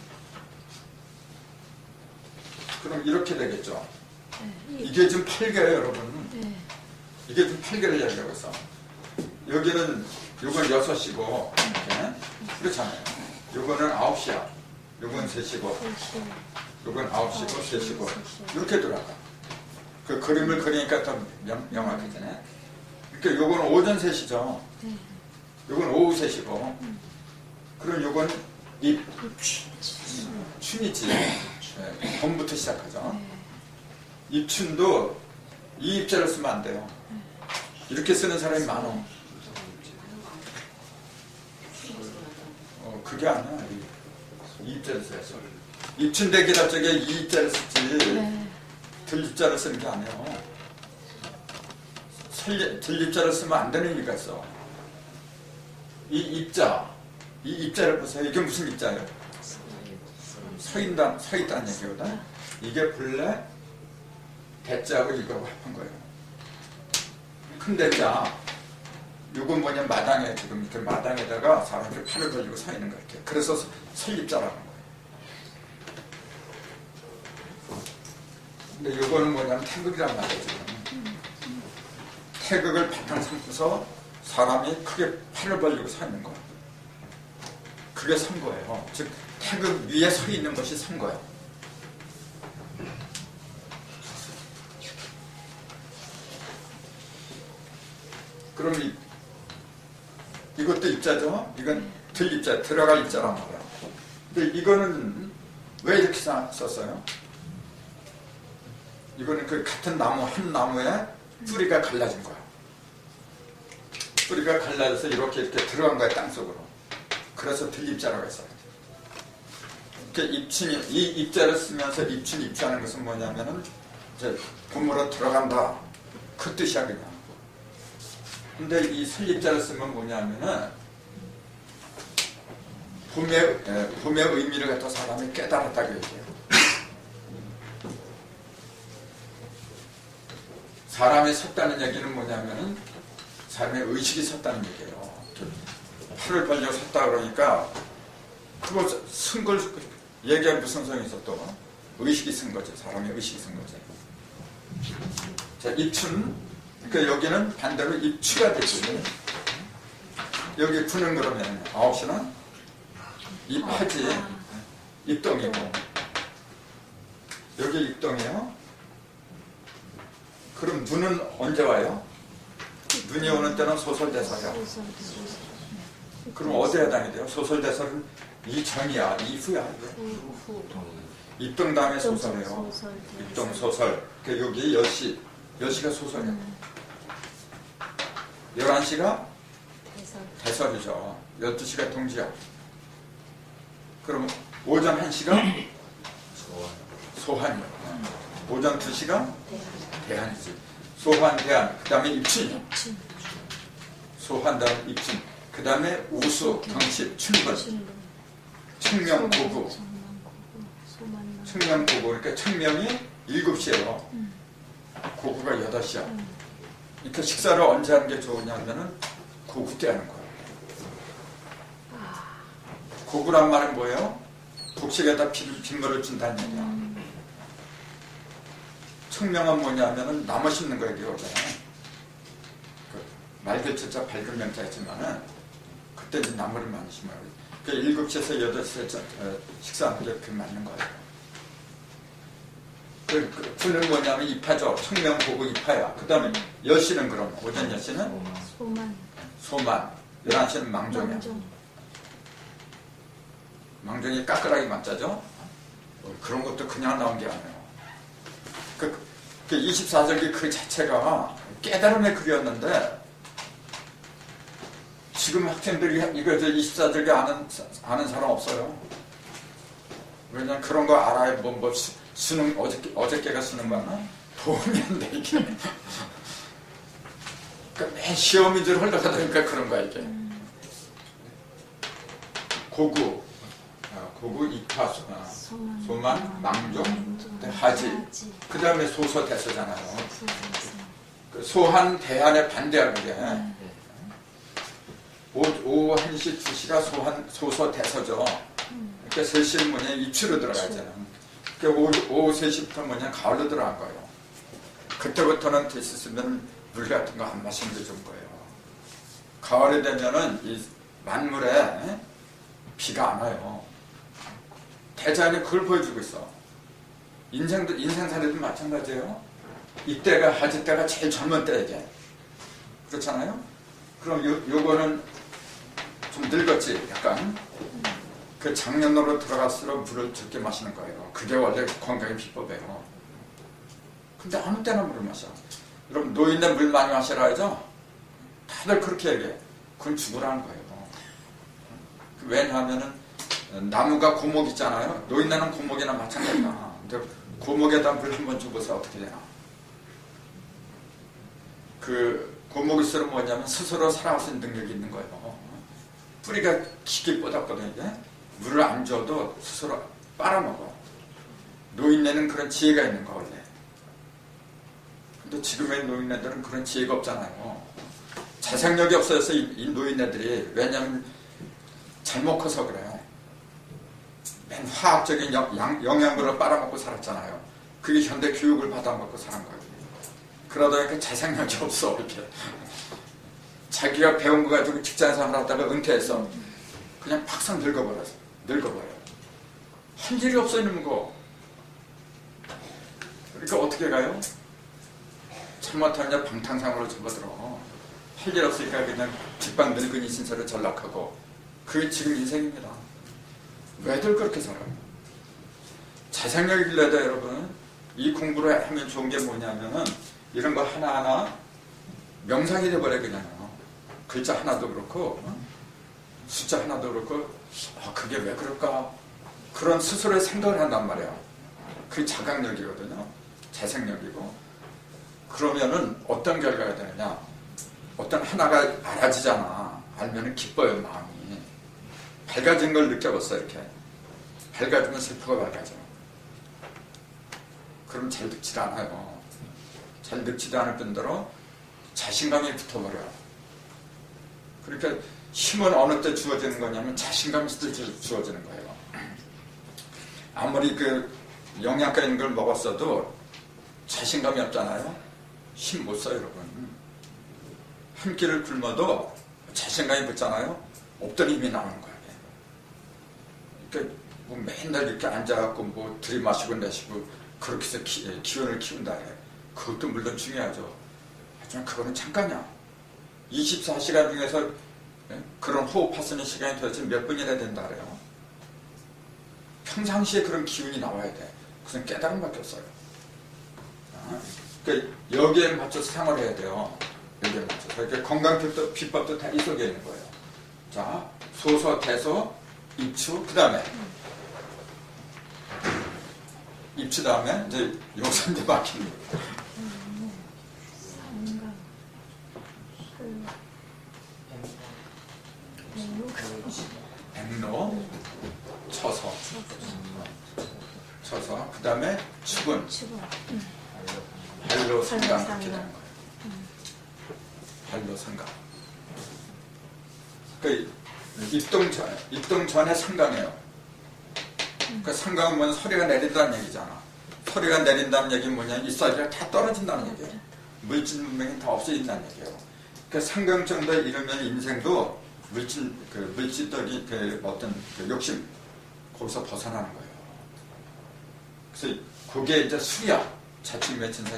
그럼 이렇게 되겠죠. 이게 지금 8개예요, 여러분. 이게 지금 8개를 얘기하고 있어. 여기는 요건 6시고 이렇게 그렇잖아요. 요거는 9시야. 요건 3시고 요건 9시고 3시고 이렇게 돌아가. 그 그림을 그리니까 더 명확해지네. 그러니까 요건 오전 3시죠. 요건 오후 3시고 그럼 요건 춘이지. 봄부터 시작하죠. 입춘도 이 입자를 쓰면 안 돼요. 이렇게 쓰는 사람이 많아. 그게 아니야. 이 입자를 써야죠. 입춘대기라 쪽에 이 입자를 쓰지 들입자를 쓰는 게 아니에요. 들입자를 쓰면 안 되는 이유가 있어. 이 입자를 보세요. 이게 무슨 입자예요? 서 있다는 얘기거든. 이게 본래 대자하고 이거하고 합한 거예요. 큰 대자. 요건 뭐냐, 마당에 지금 이렇게 마당에다가 사람들이 팔을 벌리고 서 있는 거 이렇게. 그래서 설립자라는 거예요. 근데 요거는 뭐냐면 태극이란 말이에요, 지금. 태극을 바탕 삼고서 사람이 크게 팔을 벌리고 서 있는 거예요. 그게 선거예요. 즉, 태극 위에 서 있는 것이 선거예요. 그럼 이것도 입자죠? 이건 들입자, 들어갈 입자란 말이야. 근데 이거는 왜 이렇게 썼어요? 이거는 그 같은 나무, 한 나무에 뿌리가 갈라진 거야. 뿌리가 갈라져서 이렇게 들어간 거야, 땅속으로. 그래서 들입자라고 했어요. 이 입자를 쓰면서 입자하는 것은 뭐냐면은, 이제 봄으로 들어간다. 그 뜻이야, 그냥. 근데 이 설립자를 쓰면 뭐냐면은, 봄의 의미를 갖다 사람이 깨달았다고 얘기해요. 사람이 섰다는 얘기는 뭐냐면은, 사람의 의식이 섰다는 얘기예요. 팔을 벌려 섰다 그러니까, 그거 쓴 걸 얘기할 무슨 성이 있어 또? 의식이 쓴 거지. 사람의 의식이 쓴 거지. 자, 입춘. 그러니까 여기는 반대로 입추가 되지. 여기 구는 그러면 9시는 입하지. 입동이고. 여기 입동이에요. 그럼 눈은 언제 와요? 눈이 오는 때는 소설대설이야. 그럼 어디에 해당이 돼요? 소설대설은 이전이야, 이후야. 입동 다음에 소설이에요. 입동 소설. 그러니까 여기 10시가 소설이야. 11시가 대설이죠. 12시가 동지야. 그럼 오전 1시가 소환이야. 오전 2시가 대안이지. 소환, 대안. 그 다음에 입춘이야. 소환 다음 입춘. 그 다음에 우수, 경칩, 춘분. 청명, 고구. 청명, 고구. 그러니까 청명이 7시에요. 고구가 8시야. 이렇게 식사를 언제 하는 게 좋으냐면은 고구 때 하는 거예요. 고구란 말은 뭐예요? 곡식에다 빗물을 준다는 얘기야. 청명은 뭐냐면은 나무 심는 거 얘기하잖아요. 그 말글자자 밝은 명자 있지만은 그때 이제 나무를 많이 심어요. 그 7시에서 8시에 식사하는 게 그 맞는 거예요. 그 뭐냐면 이파죠. 청명, 고구, 이파야. 그 다음에 10시는 그럼 오전 10시는 소만. 11시는 망종이야. 망종이 까끌하게 맞자죠. 그런 것도 그냥 나온 게 아니에요. 그 24절기 그 자체가 깨달음의 글이었는데 지금 학생들이 이거 24절기 아는 사람 없어요. 왜냐면 그런 거 알아야 뭐 수능 어저께가 수능 봤나? 도움이 안 돼 이게. 그러니까 매 시험인들 헐다가 보니까 그런 거야 이게. 고구, 이파, 소만, 망종, 하지. 그 다음에 소서, 대서잖아요. 소한, 대한에 반대하는 게. 오후 1시, 2시가 소서, 대서죠. 그러니까 3시는 뭐냐, 입추로 들어가잖아요. 그러니까 오후 3시부터 뭐냐, 가을로 들어간 거예요. 그때부터는 됐으면 물 같은 거 안 마시는 게 좋은 거예요. 가을이 되면은 이 만물에 비가 안 와요. 대자연이 그걸 보여주고 있어. 인생살이도 마찬가지예요. 이때가 하지 때가 제일 젊은 때 이게. 그렇잖아요? 그럼 요거는 좀 늙었지, 약간. 그 장년으로 들어갈수록 물을 적게 마시는 거예요. 그게 원래 건강의 비법이에요. 근데 아무 때나 물을 마셔. 여러분, 노인네 물 많이 마시라 하죠? 다들 그렇게 얘기해. 그건 죽으라는 거예요. 왜냐하면은 나무가 고목 있잖아요. 노인네는 고목이나 마찬가지야. 근데 고목에다 물 한 번 줘보세요. 어떻게 되나. 그 고목일수록 뭐냐면 스스로 살아갈 수 있는 능력이 있는 거예요. 뿌리가 깊게 뻗었거든요. 이게. 물을 안 줘도 스스로 빨아먹어. 노인네는 그런 지혜가 있는 거 원래. 근데 지금의 노인네들은 그런 지혜가 없잖아요. 자생력이 없어서 이 노인네들이. 왜냐면 잘못 커서 그래. 맨 화학적인 영양분을 빨아먹고 살았잖아요. 그게 현대 교육을 받아먹고 사는 거예요. 그러다 보니까 자생력이 없어. 이렇게 자기가 배운 거 가지고 직장에서 하다가 은퇴해서 그냥 팍상 늙어버려요. 할 일이 없어 있는 거. 그러니까 어떻게 가요? 잘못하면 방탕상으로 접어들어. 할 일 없으니까 그냥 직방 늙은이 신세를 전락하고. 그게 지금 인생입니다. 왜들 그렇게 살아요? 자생력이 길러야 여러분. 이 공부를 하면 좋은 게 뭐냐면은 이런 거 하나하나 명상이 돼버려 그냥요. 글자 하나도 그렇고 숫자 하나도 그렇고 그게 왜 그럴까? 그런 스스로의 생각을 한단 말이야. 그게 자각력이거든요. 자생력이고. 그러면은 어떤 결과가 되느냐? 어떤 하나가 알아지잖아. 알면은 기뻐요 마음이. 밝아진 걸 느껴봤어 이렇게. 밝아지면 슬프가 밝아져. 그럼 잘 늙지도 않아요. 잘 늙지도 않을 뿐더러 자신감이 붙어버려요. 그러니까 힘은 어느 때 주어지는 거냐면 자신감이 있을 때 주어지는 거예요. 아무리 그 영양가 있는 걸 먹었어도 자신감이 없잖아요. 힘 못 써요 여러분. 한 끼를 굶어도 자신감이 붙잖아요. 없던 힘이 나오는 거예요. 그러니까 뭐 맨날 이렇게 앉아갖고 뭐 들이마시고 내쉬고 그렇게 해서 기운을 키운다 해. 그것도 물론 중요하죠. 하지만 그거는 잠깐이야. 24시간 중에서 그런 호흡할 수 있는 시간이 도대체 몇 분이나 된다 그래요. 평상시에 그런 기운이 나와야 돼. 그냥 깨달음밖에 없어요. 그러니까 여기에 맞춰서 생활해야 돼요. 여기에 맞춰서. 그러니까 건강 비법도 다 이 속에 있는 거예요. 자, 소소, 대소, 입추, 그 다음에 입추 다음에 이제 여기서 이제 막힙니다. 상강 백로, 처서, 그 다음에 축은 치고 발로 상강 이렇게 상강. 되는 거예요. 발로 상강. 그 입동 전에 상강이에요. 그 상강은 뭐냐, 소리가 내린다는 얘기잖아. 소리가 내린다는 얘기는 뭐냐, 이 소리가 다 떨어진다는 얘기예요. 물질 문명이 다 없어진다는 얘기예요. 그 상강 정도에 이르면 인생도 물질적인 그 어떤 그 욕심 거기서 벗어나는 거예요. 그래서 그게 이제 술이야. 자충 매천사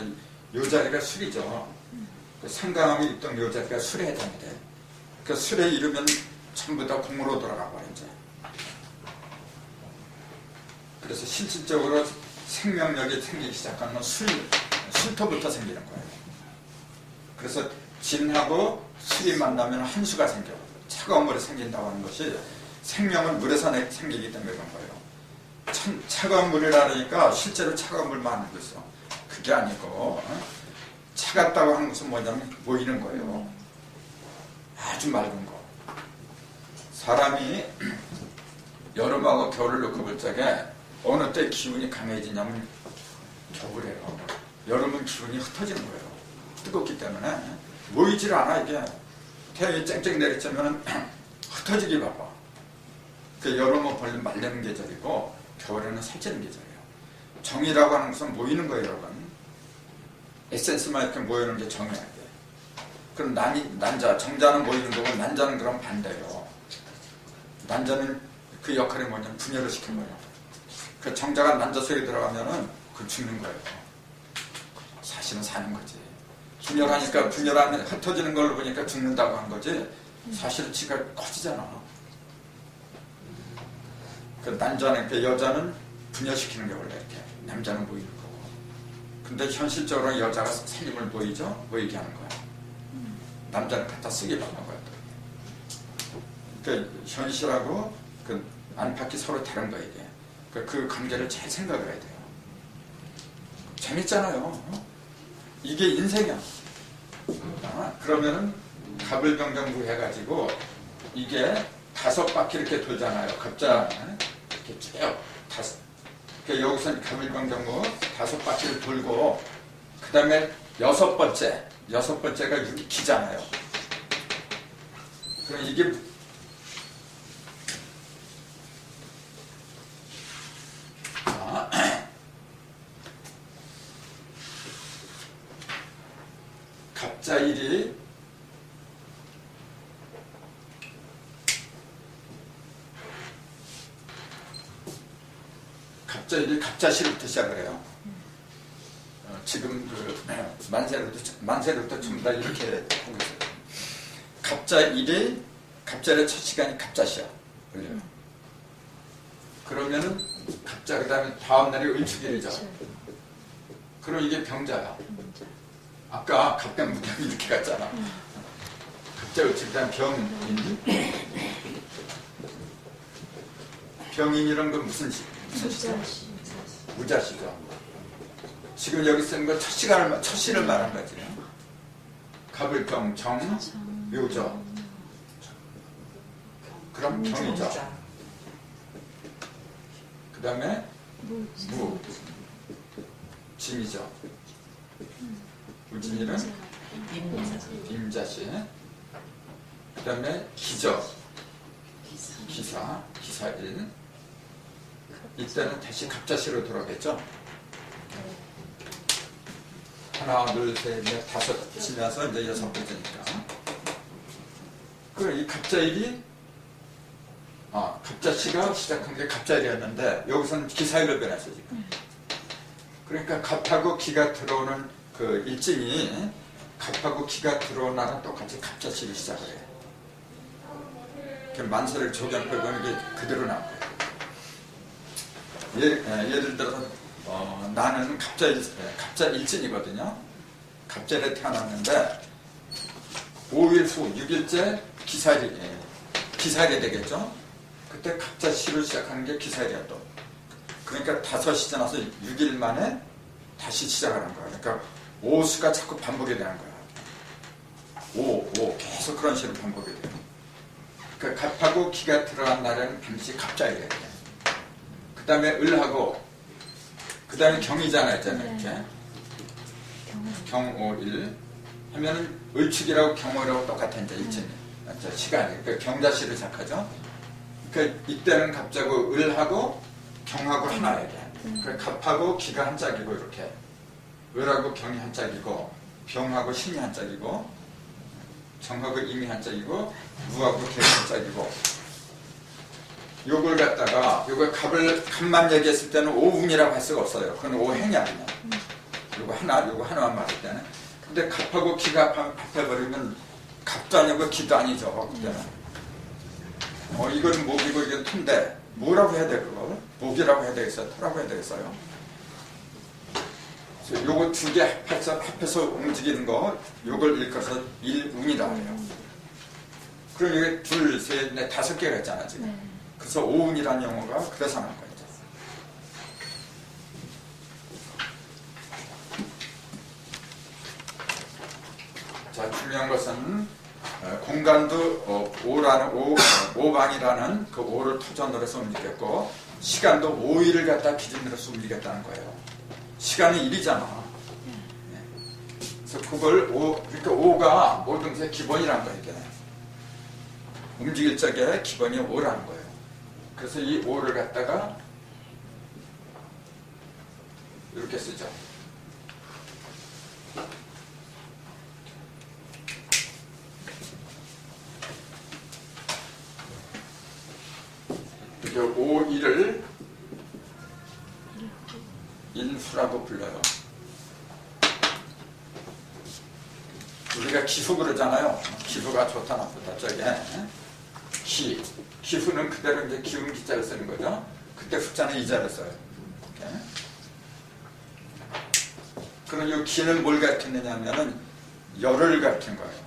요 자리가 술이죠. 그 상강함이 있던 요 자리가 술에 해당이 돼. 그 술에 이르면 전부 다 공으로 돌아가 버려 이제. 그래서 실질적으로 생명력이 생기기 시작하는 건 술토부터 생기는 거예요. 그래서 진하고 술이 만나면 한수가 생겨. 차가운 물에 생긴다고 하는 것이 생명은 물에서 생기기 때문에 그런 거예요. 차가운 물이라니까 실제로 차가운 물만 하는 거죠. 그게 아니고 차갑다고 하는 것은 뭐냐면 보이는 거예요. 아주 맑은 거. 사람이 여름하고 겨울을 놓고 볼 적에 어느 때 기운이 강해지냐면 겨울에요. 여름은 기운이 흩어지는 거예요. 뜨겁기 때문에 모이질 않아. 이게 태양이 쨍쨍 내리쬐면 흩어지기 바빠. 그 여름은 벌써 말리는 계절이고 겨울에는 살찌는 계절이에요. 정이라고 하는 것은 모이는 거예요, 여러분. 에센스만 이렇게 모이는 게 정이야. 그럼 난자, 정자는 모이는 거고 난자는 그럼 반대예요. 난자는 그 역할이 뭐냐면 분열을 시킨 거예요. 그 정자가 난자 속에 들어가면은 그 죽는 거예요. 사실은 사는 거지. 분열하니까 분열하면 흩어지는 걸로 보니까 죽는다고 한 거지. 사실은 지가 커지잖아. 그 남자는 그 여자는 분열시키는 게 원래 이렇게 남자는 모이는 거고. 근데 현실적으로 여자가 살림을 모이게 하는 거야. 남자는 갖다 쓰게 받는 거야. 그 현실하고 그 안팎이 서로 다른 거야 이게. 그 관계를 잘 생각을 해야 돼요. 재밌잖아요. 이게 인생이야. 그러면은 갑을병정부 해가지고 이게 5바퀴 이렇게 돌잖아요. 갑자 이렇게 쭉 여기서 갑을병정부 5바퀴를 돌고 그 다음에 여섯 번째가 기잖아요. 그럼 이게 갑자일이 갑자시부터 시작을 해요. 지금 그 만세로부터 전부 다 이렇게 하고 있어요. 갑자일의 첫 시간이 갑자시야. 그러면은 갑자 그 다음에 다음 날이 을축일이죠. 그럼 이게 병자야. 아까 갑병무병 이렇게 갔잖아. 갑자 을축 그다음 병인. 병인이란 건 무슨 시죠? 무자시죠. 지금 여기 쓰는 건 첫 시를 말한 거지. 갑을병 정 묘죠. 그럼 병이죠. 그 다음에 무 진이죠. 무진이는 임자시. 그 다음에 기죠. 기사일. 이때는 다시 갑자시로 돌아가겠죠. 하나, 둘, 셋, 넷, 다섯 치면서 이제 6번째니까. 이 갑자일이 갑자시가 시작한 게 갑자일이었는데 여기서는 기사일로 변했어 지금. 그러니까 갑하고 기가 들어오는 그 일진이 갑하고 기가 들어오는 날은 똑같이 갑자시를 시작을 해. 만세를 조경표고 이게 그대로 나와요. 예를 들어서 나는 갑자일진이거든요. 갑자일에 태어났는데 5일 후 6일째 기사일이 되겠죠. 그때 갑자시로 시작하는 게 기사일이야 또. 그러니까 5시 지나서 6일 만에 다시 시작하는 거야. 그러니까 오수가 자꾸 반복이 되는 거야. 오 계속 그런 식으로 반복이 돼요. 그러니까 갑하고 기가 들어간 날에는 반드시 갑자일이야. 그 다음에 을하고 그 다음에 경이잖아 있잖아요. 이렇게 경오일 하면은 을축이라고 경오라고 똑같아 이제 일진이 시간이. 그러니까 경자시를 시작하죠. 그러니까 이때는 갑자고 을하고 경하고 하나야 돼. 그러니까 갑하고 기가 한 짝이고 이렇게 을하고 경이 한 짝이고 병하고 신이 한 짝이고 정하고 임이 한 짝이고 무하고 개가 한 짝이고 요걸 갖다가 요걸 갑만 얘기했을 때는 오운이라고 할 수가 없어요. 그건 오행이 아니야. 요거 하나만 말할 때는. 근데 갑하고 기가 합해버리면 갑도 아니고 기도 아니죠. 그때는. 이건 목이고 이건 토인데 뭐라고 해야 돼 그걸? 목이라고 해야 되겠어요? 토라고 해야 되겠어요? 요거 두 개 합해서 움직이는 거 요걸 일컬어서 일운이라고 해요. 그럼 이게 둘, 셋, 넷, 5개가 있잖아 지금. 그래서 오운이라는 용어가 그래서 나온 거죠. 자, 중요한 것은 공간도 오방이라는 그 오를 토전으로 해서 움직였고 시간도 5일을 갖다 기준으로 해서 움직였다는 거예요. 시간은 1이잖아. 그래서 그걸 그러니까 5가 모든 것의 기본이라는 거예요. 이게. 움직일 적에 기본이 5라는 거예요. 그래서 이 5를 갖다가 이렇게 쓰죠. 이렇게 5일을 인후라고 불러요. 우리가 기후 그러잖아요. 기후가 좋다 나쁘다. 저게 기후는 그대로 이제 기운 기자를 쓰는 거죠. 그때 후자는 이자를 써요. 이렇게. 그럼 이 기는 뭘 가리켰느냐 하면은 열을 가리킨 거예요.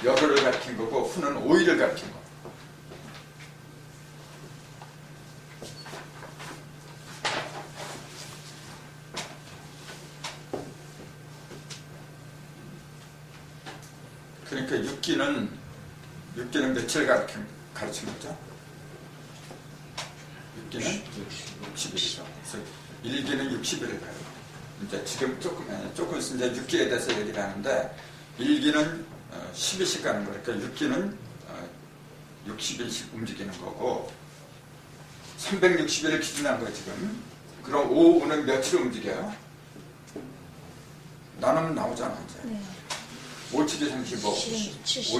열을 가리킨 거고 후는 오일을 가리킨 거예요. 그러니까 육기는 며칠 가르친 거죠? 육기는 60일이죠. 그래서 일기는 60일을 가요. 이제 지금 조금 이제 육기에 대해서 얘기를 하는데 일기는 12씩 가는 거니까 그러니까 육기는 60일씩 움직이는 거고 360일을 기준한 거예요 지금. 그럼 5는 며칠 움직여요? 나누면 나오잖아 이제. 네. 5, 7, 35, 5,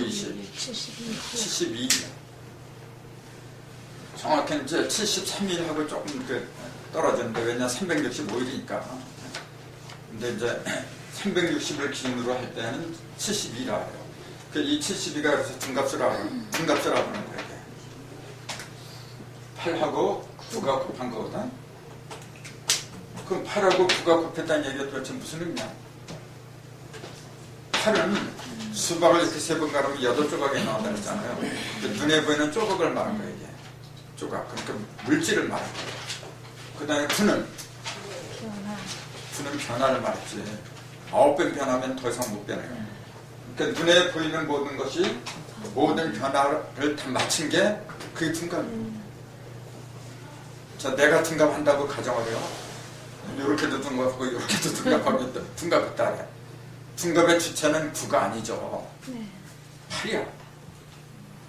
20, 72일. 정확히는 이제 73일하고 조금 떨어졌는데, 왜냐 365일이니까. 근데 이제 360을 기준으로 할 때는 72라 해요. 이 72가 그래서 등값으로 하는 거예요. 8하고 9가 곱한 거거든. 그럼 8하고 9가 곱했다는 얘기가 도대체 무슨 의미냐? 8은 수박을 이렇게 3번 가르면 8조각이 나온다 그랬잖아요. 눈에 보이는 조각을 말한 거예요, 이게. 조각. 그러니까 물질을 말한 거예요. 그 다음에 9는 변화를 말했지. 9배 변하면 더 이상 못 변해요. 그러니까 눈에 보이는 모든 것이 모든 변화를 다 맞춘 게 그게 둔갑이에요. 자, 내가 둔갑한다고 가정을 해요. 이렇게도 둔갑하고 이렇게도 둔갑하고 둔갑했다 그래. 둔갑의 주체는 9가 아니죠. 8이야.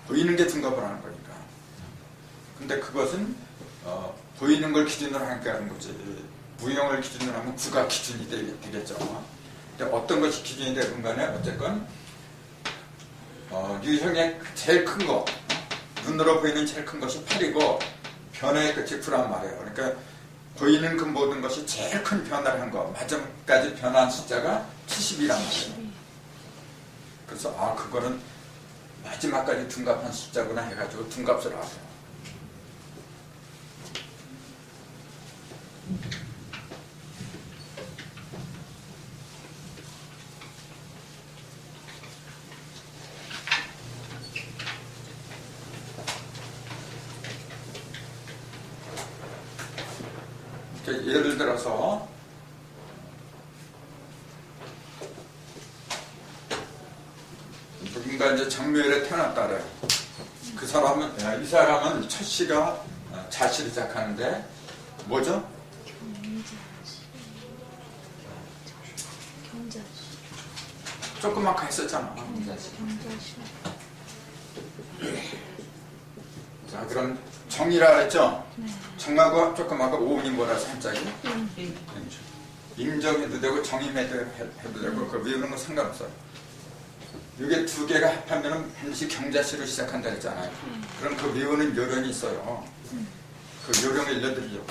보이는 게 둔갑을 하는 거니까. 근데 그것은 보이는 걸 기준으로 하는 거지. 무형을 기준으로 하면 9가 기준이 되겠죠. 근데 어떤 것이 기준이 되든 간에 어쨌건 유형의 제일 큰 거, 눈으로 보이는 제일 큰 것이 8이고 변화의 끝이 9란 말이에요. 그러니까 보이는 그 모든 것이 제일 큰 변화를 한 거, 마지막까지 변화한 숫자가 70이란 말이에요. 그래서 그거는 마지막까지 둔갑한 숫자구나 해가지고 둔갑수를 하세요. 그러니까 예를 들어서 누군가 이제 정묘일에 태어났다 그래요. 그 사람은 이 사람은 첫 시가 자시를 시작하는데 뭐죠? 경자시. 조그맣게 했었잖아. 경자시. 자, 그럼 정이라 했죠? 네. 정하고 조그맣고 오음이 뭐라서 한짝이? 음. 임정해도 되고 정임해도 해도 되고 그 외우는 건 상관없어요. 이게 두 개가 합하면 반드시 경자시로 시작한다 했잖아요. 그럼 그 외우는 요령이 있어요. 그 요령을 알려드리려고.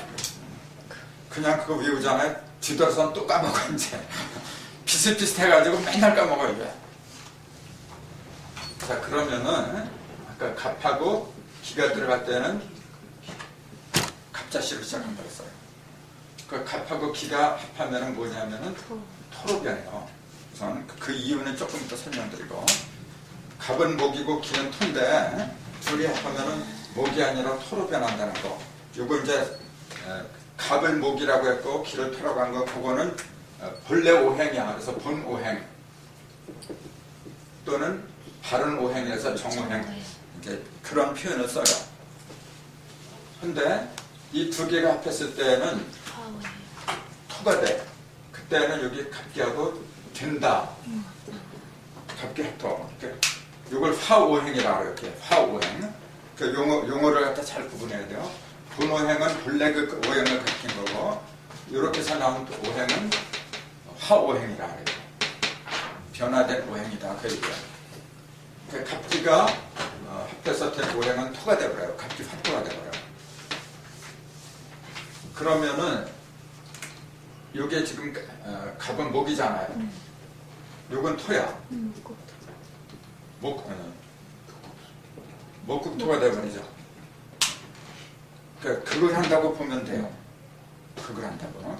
그냥 그거 외우잖아요. 뒤돌아서는 또 까먹어 이제. 비슷비슷해가지고 맨날 까먹어요 이게. 자, 그러면은 아까 갑하고 기가 들어갈 때는 갑자시로 시작한다고 했어요. 그 갑하고 기가 합하면은 뭐냐면은 토로 변해요. 우선 그 이유는 조금 이따 설명드리고, 갑은 목이고 기는 토인데 둘이 합하면은 목이 아니라 토로 변한다는 거. 요거 이제 갑을 목이라고 했고 기를 토라고 한 거, 그거는 본래 오행이야. 그래서 본 오행 또는 바른 오행에서 정오행, 이제 그런 표현을 써요. 근데 이 두 개가 합했을 때는 토가 돼. 그때는 여기 갑기하고 된다. 갑기합토. 이걸 화오행이라고 해요. 이렇게 화오행. 그 용어를 갖다 잘 구분해야 돼요. 본오행은 본래 그 오행을 가리킨 거고, 이렇게 해서 나온 오행은 화오행이라 해요. 변화된 오행이다. 그 얘기야. 그 갑기가 합해서 된 오행은 토가 돼버려요. 갑기 화토가 돼버려요. 그러면은 요게 지금 갑은 목이잖아요. 요건 토야. 목국토가 돼버리죠. 그걸 한다고 보면 돼요. 그걸 한다고.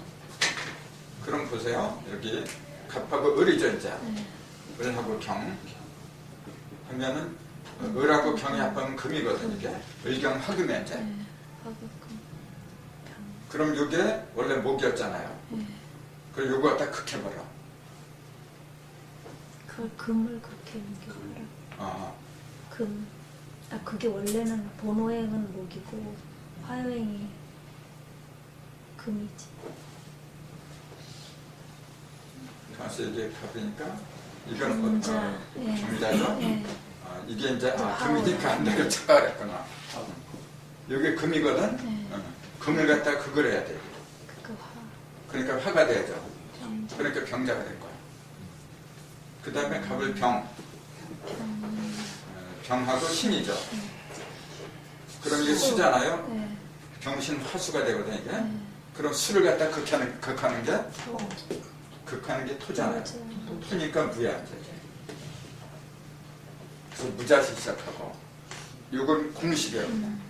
그럼 보세요. 여기 갑하고 을이죠 이제. 을하고 경 하면은 을하고 경이 합하면 금이거든 이게. 을경 화금이 이제. 그럼 이게 원래 목이었잖아요. 그럼 요거 갖다 극해버려. 그걸 금을 그렇게 옮겨버려. 금. 그게 원래는 본오행은 목이고 화오행이 금이지. 다시 이게 갑이니까 이건 경자죠. 이게 이제 금이니까 안 되고 착각했구나. 이게 금이거든. 금을 갖다가 그걸 해야 돼. 그러니까 화가 돼야죠. 그러니까 병자가 될 거야. 그 다음에 갑을 병하고 신이죠. 그럼 이게 수잖아요. 병신 화수가 되거든 이게. 그럼 수를 갖다 극하는 게 토잖아요. 토니까 무야 이제. 그래서 무자시 시작하고. 이건 공식이에요.